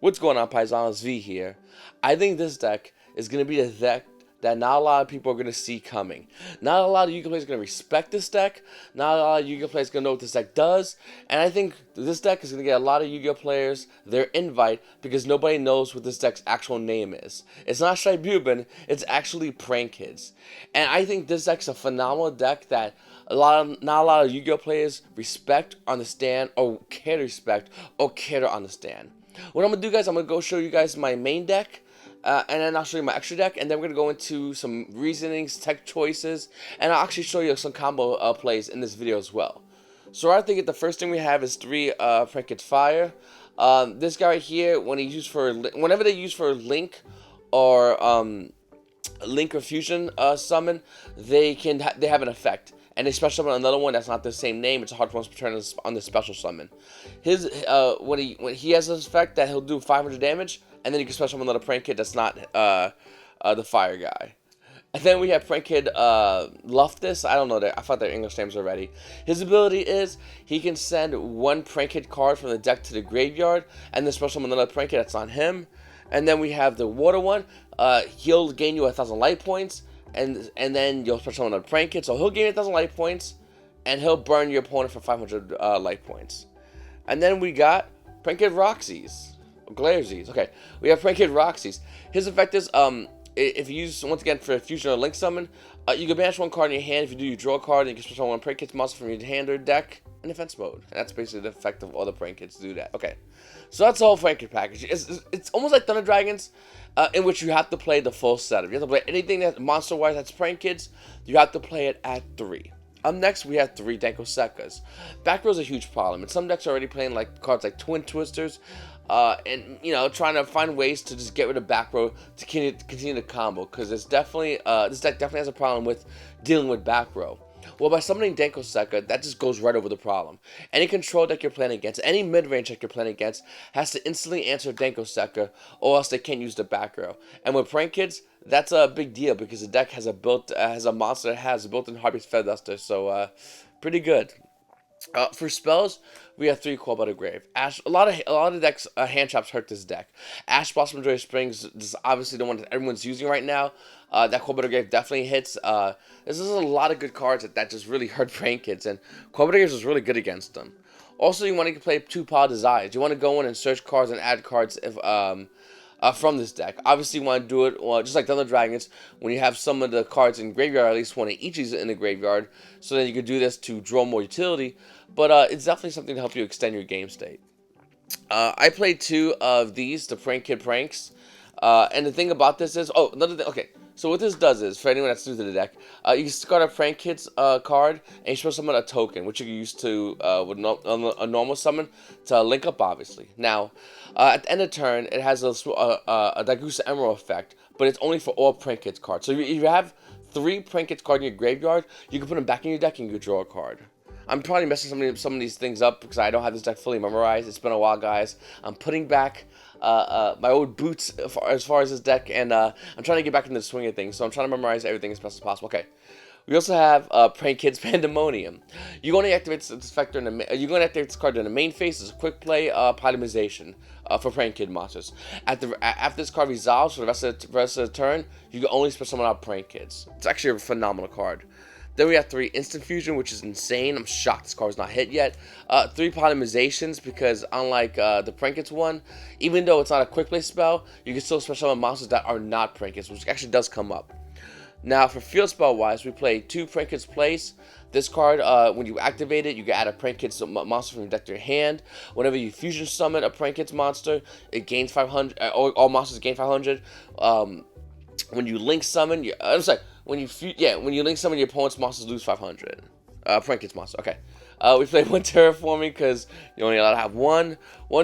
What's going on, Paisanos? V here. I think this deck is going to be a deck that not a lot of people are going to see coming. Not a lot of Yu-Gi-Oh players are going to respect this deck. Not a lot of Yu-Gi-Oh players are going to know what this deck does. And I think this deck is going to get a lot of Yu-Gi-Oh players their invite because nobody knows what this deck's actual name is. It's not Shibuban, it's actually Prank Kids. And I think this deck's a phenomenal deck that not a lot of Yu-Gi-Oh players respect, understand, or care to respect, or care to understand. What I'm going to do, guys, I'm going to go show you guys my main deck, and then I'll show you my extra deck, and then we're going to go into some reasonings, tech choices, and I'll actually show you some combo plays in this video as well. So I think the first thing we have is 3 Prank Fire. This guy right here, whenever they use for Link or Link or Fusion summon, they have an effect. And they special summon another one that's not the same name. It's a hard one to turn on the special summon. His when he has this effect that he'll do 500 damage, and then you can special summon another Prank Kid that's not the fire guy. And then we have Prank Kid Luftus. I don't know that. I thought their English names already. His ability is he can send 1 Prank Kid card from the deck to the graveyard, and then special summon another Prank Kid that's on him. And then we have the water one. He'll gain you 1,000 light points. And then you'll special summon another Prank Kid, so he'll gain 1,000 light points, and he'll burn your opponent for 500 light points. And then we got Prank Kid Roxy's, Glairzies. Okay, we have Prank Kid Roxy's. His effect is if you use once again for a fusion or link summon, you can banish 1 card in your hand. If you do, you draw a card, and you can special summon 1 Prank Kid's monster from your hand or deck in defense mode. And that's basically the effect of all the Prank Kids to do that. Okay, so that's the whole Prank Kid package. It's almost like Thunder Dragons. In which you have to play the full setup. You have to play anything that monster-wise that's Prank Kids, you have to play it at 3. Up next, we have 3 Denko Sekkas. Back row is a huge problem, and some decks are already playing like cards like Twin Twisters, and trying to find ways to just get rid of back row to continue the combo, because it's definitely this deck definitely has a problem with dealing with back row. Well, by summoning Denko Sekka, that just goes right over the problem. Any control deck you're playing against, any mid-range deck you're playing against, has to instantly answer Denko Sekka, or else they can't use the back row. And with Prank Kids, that's a big deal, because the deck has a monster that has a built-in Harpy's Featherduster, so pretty good. For spells, we have 3 Call by the Grave. A lot of decks hand traps hurt this deck. Ash Blossom Joy Springs is obviously the one that everyone's using right now. That Call by the Grave definitely hits. This is a lot of good cards that just really hurt Prank Kids, and Call by the Grave is really good against them. Also, you want to play 2 Pile Desires. You want to go in and search cards and add cards from this deck. Obviously, you want to do it just like Thunder Dragons, when you have some of the cards in graveyard, at least one of each is in the graveyard, so then you can do this to draw more utility, but it's definitely something to help you extend your game state. I played 2 of these, the Prank Kid Pranks, and the thing about this is, another thing, okay, so what this does is, for anyone that's new to the deck, you discard a Prank Kids card, and you special summon a token, which you can use to, with a normal summon, to link up, obviously. Now, at the end of turn, it has a Dagusa Emerald effect, but it's only for all Prank Kids cards. So if you have 3 Prank Kids cards in your graveyard, you can put them back in your deck and you can draw a card. I'm probably messing some of these things up because I don't have this deck fully memorized. It's been a while, guys. I'm putting back my old boots as far as this deck, and I'm trying to get back into the swing of things, so I'm trying to memorize everything as best as possible. Okay. We also have Prank Kids Pandemonium. You're going to activate this effect you're going to activate this card during the main phase. It's a quick play polymerization for Prank Kid monsters. After this card resolves for the rest of the turn, you can only special summon out Prank Kids. It's actually a phenomenal card. Then we have 3 Instant Fusion, which is insane. I'm shocked this card's not hit yet. 3 Polymerizations, because unlike the Prank Kids one, even though it's not a quick play spell, you can still special summon monsters that are not Prank Kids, which actually does come up. Now, for field spell wise, we play 2 Prank Kids Place. This card, when you activate it, you can add a Prank Kids monster from your deck to your hand. Whenever you fusion summon a Prank Kids monster, it gains 500. All monsters gain 500. When you link summon, when you link summon your opponent's monsters lose 500. Prank Kids monster. Okay. We played 1 Terraforming because you're only allowed to have one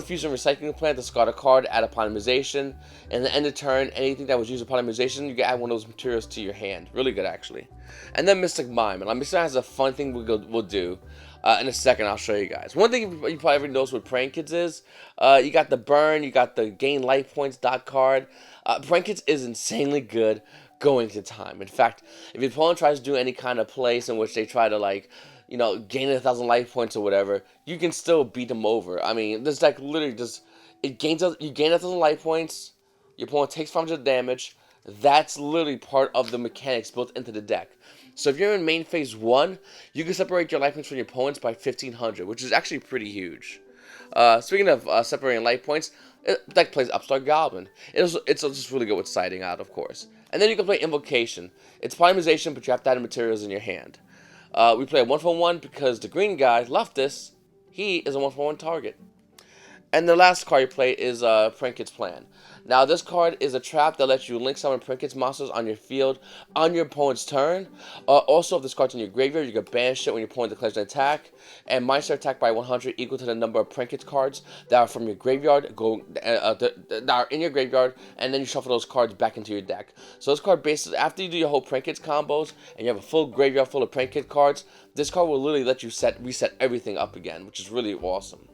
Fusion Recycling Plant, discard a card, add a Polymerization, and at the end of turn, anything that was used for Polymerization, you can add one of those materials to your hand. Really good, actually. And then Mystic Mime, and Mystic Mime has a fun thing we'll do. In a second, I'll show you guys. One thing you probably already knows what Prank Kids is, you got the burn, you got the gain life points dot card. Prank Kids is insanely good going to time. In fact, if your opponent tries to do any kind of place in which they try to you know, gaining 1,000 life points or whatever, you can still beat him over. I mean, this deck literally just, you gain 1,000 life points, your opponent takes 500 damage. That's literally part of the mechanics built into the deck. So if you're in main phase 1, you can separate your life points from your opponents by 1,500, which is actually pretty huge. Speaking of separating life points, deck plays Upstart Goblin. It's just really good with siding out, of course. And then you can play Invocation. It's polymerization, but you have to add materials in your hand. We play a 1-for-1 because the green guy, Loftus, he is a 1-for-1 target. And the last card you play is Prinket's Plan. Now, this card is a trap that lets you link summon Prinket's monsters on your field on your opponent's turn. Also, if this card's in your graveyard, you can banish it when your opponent declares an attack. And minus their attack by 100 equal to the number of Prinket's cards that are from your graveyard, that are in your graveyard, and then you shuffle those cards back into your deck. So this card, basically, after you do your whole Prinket's combos, and you have a full graveyard full of Prinket cards, this card will literally let you reset everything up again, which is really awesome.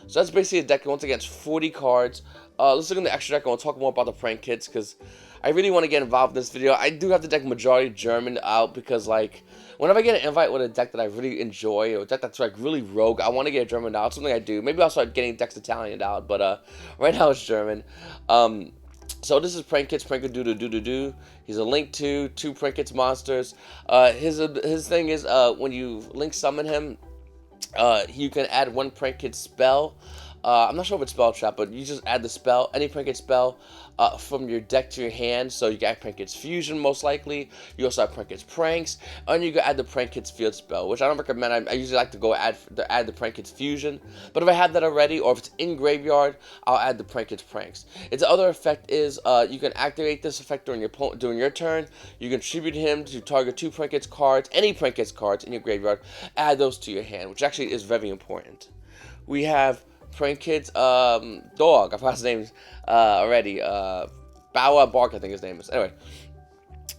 So that's basically a deck. Once again, it's 40 cards. Let's look at the extra deck, and we'll talk more about the prank kits, because I really want to get involved in this video. I do have the deck majority German out, because, like, whenever I get an invite with a deck that I really enjoy, or a deck that's, like, really rogue, I want to get it German out. It's something I do. Maybe I'll start getting decks Italian out, but right now it's German. So this is Prank Kits, Prank Doo Doo Doo Doo Doo. He's a link to 2 Prank Kits monsters. His thing is, when you link summon him, you can add 1 Prank Kit spell. I'm not sure if it's spell trap, but you just add the spell, any Prank Kit spell, from your deck to your hand. So you got Prank Kit's Fusion, most likely. You also have Prank Kit's Pranks, and you can add the Prank Kit's Field spell, which I don't recommend. I usually like to go add the Prank Kit's Fusion, but if I have that already, or if it's in graveyard, I'll add the Prank Kit's Pranks. Its other effect is you can activate this effect during your turn. You can tribute him to target 2 Prank Kit's cards, any Prank Kit's cards in your graveyard. Add those to your hand, which actually is very important. We have Prank Kid's dog. I forgot his name already. Bowa Bark, I think his name is. Anyway,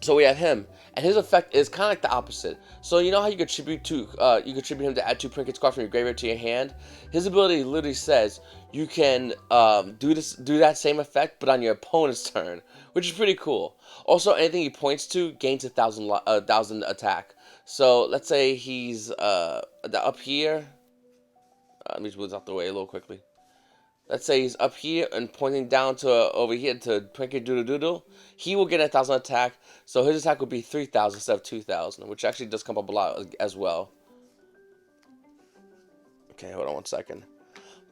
so we have him, and his effect is kind of like the opposite. So you know how you could tribute him to add 2 Prank Kid's cards from your graveyard to your hand. His ability literally says you can do that same effect, but on your opponent's turn, which is pretty cool. Also, anything he points to gains 1,000 attack. So let's say he's up here. Let me move out the way a little quickly. Let's say he's up here and pointing down to over here to Pranket Doodle Doodle. He will get 1,000 attack, so his attack will be 3,000 instead of 2,000, which actually does come up a lot as well. Okay, hold on 1 second.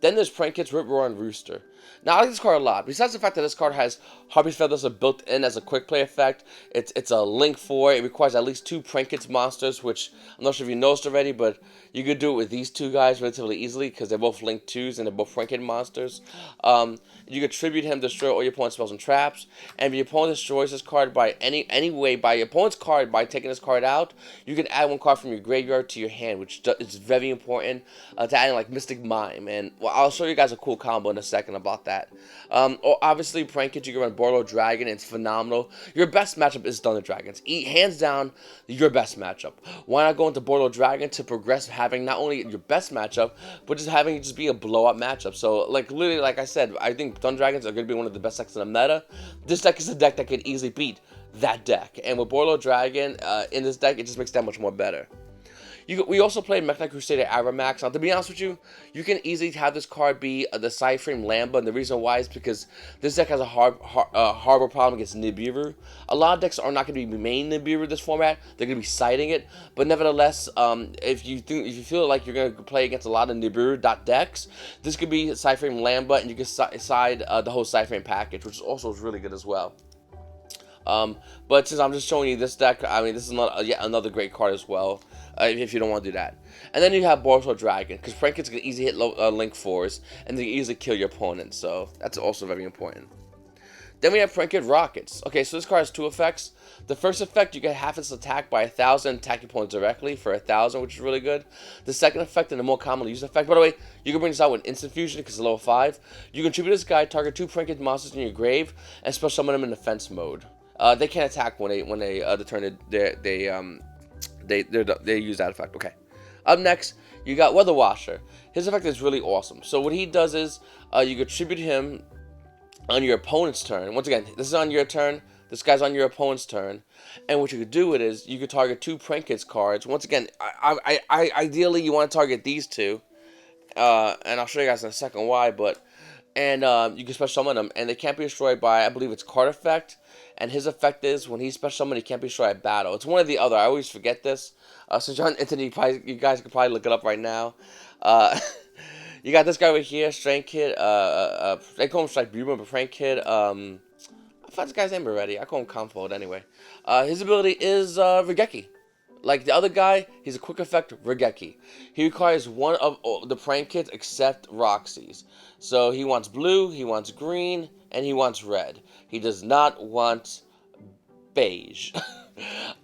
Then there's Prank Kit's Rip Roaring Rooster. Now, I like this card a lot. Besides the fact that this card has Harpy's Feathers are built in as a quick play effect, it's a link for it. It requires at least 2 Prank Kit's monsters, which I'm not sure if you noticed already, but you could do it with these 2 guys relatively easily because they're both link 2s and they're both Prank Kit monsters. You could tribute him, destroy all your opponent's spells and traps, and if your opponent destroys this card by any way by your opponent's card by taking this card out, you can add 1 card from your graveyard to your hand, which is very important to adding like Mystic Mime. And well, I'll show you guys a cool combo in a second about that. Obviously, Prank Kit, you can run Borlo Dragon. It's phenomenal. Your best matchup is Thunder Dragons. Hands down, your best matchup. Why not go into Borlo Dragon to progress having not only your best matchup, but just having it just be a blow-up matchup. So, like, literally, like I said, I think Thunder Dragons are going to be one of the best decks in the meta. This deck is a deck that can easily beat that deck. And with Borlo Dragon in this deck, it just makes that much more better. We also play Mekk-Knight Crusader Aramax. Now, to be honest with you, you can easily have this card be the Cyframe Lamba, and the reason why is because this deck has a harbor problem against Nibiru. A lot of decks are not going to be main Nibiru this format; they're going to be siding it. But nevertheless, if you feel like you're going to play against a lot of Nibiru decks, this could be Cyframe Lamba, and you can side the whole Cyframe package, which also is really good as well. But since I'm just showing you this deck, I mean, this is yet another great card as well, if you don't want to do that. And then you have Borlo Dragon, because Prank Kit's can easily hit link 4s, and they can easily kill your opponent, so that's also very important. Then we have Prank Kit Rockets. Okay, so this card has 2 effects. The first effect, you get half its attack by 1,000, attack your opponent directly for 1,000, which is really good. The second effect, and the more commonly used effect, by the way, you can bring this out with Instant Fusion because it's level 5. You can tribute this guy, target 2 Prank Kit monsters in your grave, and special summon them in defense mode. They can't attack when they determine they use that effect. Okay. Up next, you got Weather Washer. His effect is really awesome. So what he does is you can tribute him on your opponent's turn. Once again, this is on your turn. This guy's on your opponent's turn, and what you could do it is you could target 2 prank kids cards. Once again, ideally you want to target these 2, and I'll show you guys in a second why. You can special summon them, and they can't be destroyed by, I believe it's card effect, and his effect is when he's special summoned, he can't be destroyed at battle. It's one or the other. I always forget this. So John Anthony, you guys could probably look it up right now. You got this guy right here, Strength Kid. They call him like Buma, but Prank Kid. I forgot this guy's name already. I call him Comfold anyway. His ability is Regeki. Like the other guy, he's a quick effect Regeki. He requires one of the prank kids except Roxy's. So he wants blue, he wants green, and he wants red. He does not want beige.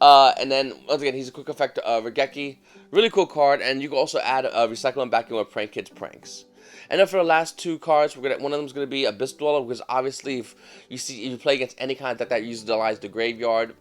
And then, once again, he's a quick effect Regeki. Really cool card, and you can also add recycle him back in with prank kids pranks. And then for the last 2 cards, one of them is going to be Abyss Dweller, because obviously if you play against any kind of deck that utilizes the graveyard,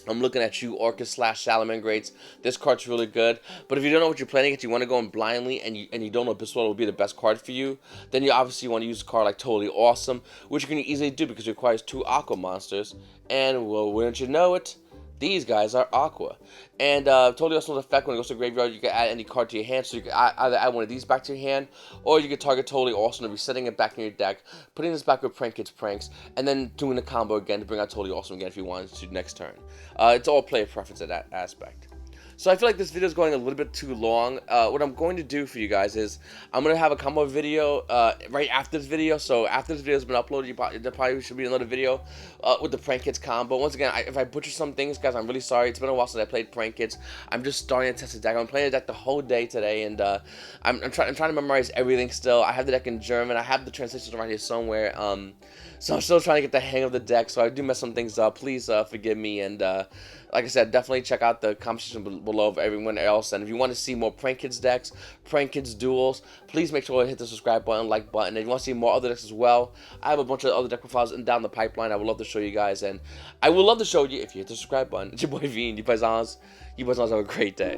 I'm looking at you, Orcus / Salamangreats. This card's really good. But if you don't know what you're playing against, you want to go in blindly, and you don't know Abyss Dweller will be the best card for you, then you obviously want to use a card like Totally Awesome, which you can easily do because it requires 2 Aqua monsters. And, well, wouldn't you know it, these guys are Aqua. And Totally Awesome's effect, when it goes to the graveyard, you can add any card to your hand. So you can either add one of these back to your hand, or you can target Totally Awesome and resetting it back in your deck, putting this back with Prank Kids Pranks, and then doing the combo again to bring out Totally Awesome again if you wanted to next turn. It's all player preference at that aspect. So I feel like this video is going a little bit too long. What I'm going to do for you guys is I'm going to have a combo video right after this video. So after this video has been uploaded, there probably should be another video with the Prank Kids combo. Once again, if I butcher some things, guys, I'm really sorry. It's been a while since I played Prank Kids. I'm just starting to test the deck. I'm playing the deck the whole day today, and I'm trying to memorize everything still. I have the deck in German. I have the translations around here somewhere. So I'm still trying to get the hang of the deck, so I do mess some things up. Please forgive me, and like I said, definitely check out the conversation below of everyone else. And if you want to see more Prank Kids decks, Prank Kids duels, please make sure to hit the subscribe button, like button. And if you want to see more other decks as well, I have a bunch of other deck profiles down the pipeline. I would love to show you guys, and I would love to show you if you hit the subscribe button. It's your boy V, and you paisanos have a great day.